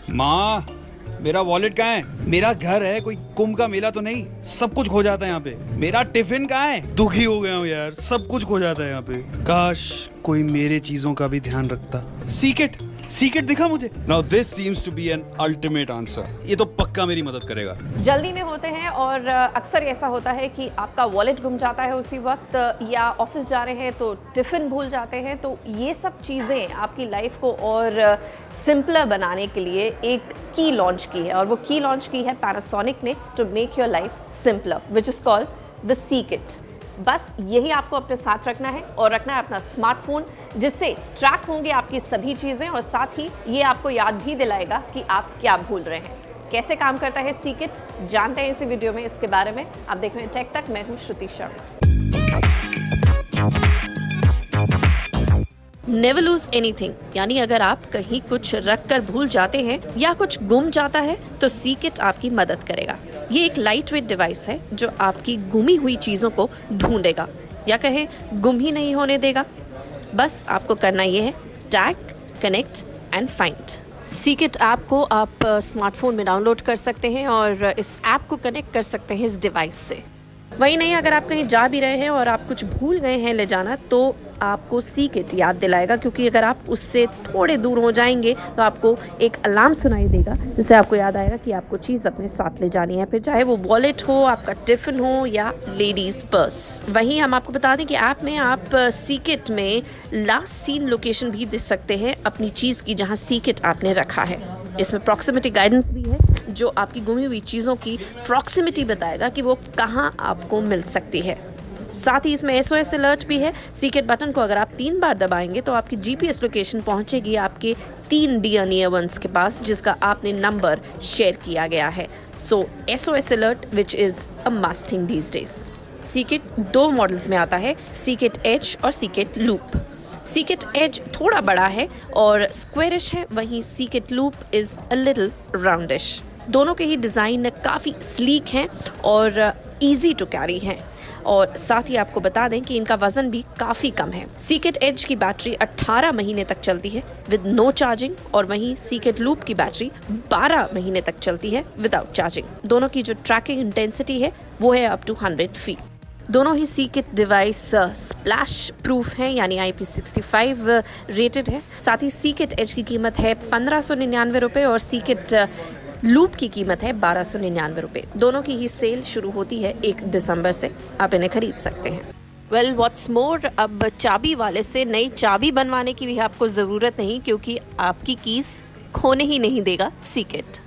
माँ, मेरा वॉलेट कहाँ है? मेरा घर है, कोई कुंभ का मेला तो नहीं? सब कुछ खो जाता है यहाँ पे। मेरा टिफिन कहाँ है? दुखी हो गया हूँ यार, सब कुछ खो जाता है यहाँ पे। काश कोई मेरे चीजों का भी ध्यान रखता। सीक्रेट दिखा मुझे। Now this seems to be an ultimate answer. ये तो पक्का मेरी मदद करेगा। जल्दी में होते हैं और अक्सर ऐसा होता है कि आपका वॉलेट गुम जाता है उसी वक्त, या ऑफिस जा रहे हैं तो टिफिन भूल जाते हैं। तो ये सब चीज़ें आपकी लाइफ को और सिंपलर बनाने के लिए एक की लॉन्च की है, और वो की लॉन्च की है पैनासोनिक ने to make your life simpler, which is called the secret. बस यही आपको अपने साथ रखना है, और रखना है अपना स्मार्टफोन, जिससे ट्रैक होंगे आपकी सभी चीज़ें, और साथ ही ये आपको याद भी दिलाएगा कि आप क्या भूल रहे हैं। कैसे काम करता है सीक्रेट, जानते हैं इसी वीडियो में इसके बारे में। आप देख रहे हैं टेक तक, मैं हूं श्रुति शर्मा। नेवर लूज एनीथिंग, यानी अगर आप कहीं कुछ रख कर भूल जाते हैं या कुछ गुम जाता है तो सीक्रेट आपकी मदद करेगा। ये एक लाइट वेट डिवाइस है जो आपकी गुमी हुई चीज़ों को ढूंढेगा, या कहें गुम ही नहीं होने देगा। बस आपको करना ये है tag, connect and find. Secret app को आप स्मार्टफोन में डाउनलोड कर सकते हैं और इस ऐप को कनेक्ट कर सकते हैं इस डिवाइस से। वही नहीं, अगर आप कहीं जा भी रहे हैं और आप कुछ भूल गए हैं ले जाना, तो आपको सीक्रेट याद दिलाएगा, क्योंकि अगर आप उससे थोड़े दूर हो जाएंगे तो आपको एक अलार्म सुनाई देगा, जिससे आपको याद आएगा कि आपको चीज़ अपने साथ ले जानी है, फिर चाहे वो वॉलेट हो, आपका टिफिन हो या लेडीज़ पर्स। वहीं हम आपको बता दें कि ऐप में आप सीक्रेट में लास्ट सीन लोकेशन भी दे सकते हैं अपनी चीज़ की, जहाँ सीक्रेट आपने रखा है। इसमें प्रॉक्सिमिटी गाइडेंस भी है, जो आपकी गुमी हुई चीज़ों की प्रॉक्सिमिटी बताएगा कि वो कहाँ आपको मिल सकती है। साथ ही इसमें SOS अलर्ट भी है। सीक्रेट बटन को अगर आप 3 बार दबाएंगे तो आपकी GPS लोकेशन पहुंचेगी आपके 3 डियर नियर वंस के पास, जिसका आपने नंबर शेयर किया गया है। So SOS alert which is a must thing these days. Secret 2 models में आता है, सीक्रेट एज और सीक्रेट लूप। सीक्रेट एज थोड़ा बड़ा है और स्क्वेरिश है, वहीं secret loop is a little roundish. दोनों के ही डिज़ाइन काफ़ी स्लीक हैं और ईजी टू कैरी हैं, और साथ ही आपको बता दें कि इनका वजन भी काफ़ी कम है। सीक्रेट एज की बैटरी 18 महीने तक चलती है विद नो चार्जिंग, और वहीं सीक्रेट लूप की बैटरी 12 महीने तक चलती है विदाउट चार्जिंग। दोनों की जो ट्रैकिंग इंटेंसिटी है वो है अप टू 100 फीट। दोनों ही सीक्रेट डिवाइस स्प्लैश प्रूफ हैं, यानी IP65 रेटेड है। साथ ही सीक्रेट एज की कीमत है 1599 रुपये और सीक्रेट लूप की कीमत है 1299 रुपये। दोनों की ही सेल शुरू होती है 1 दिसंबर से, आप इन्हें खरीद सकते हैं। वेल व्हाट्स मोर, अब चाबी वाले से नई चाबी बनवाने की भी आपको ज़रूरत नहीं, क्योंकि आपकी कीज़ खोने ही नहीं देगा सीक्रेट।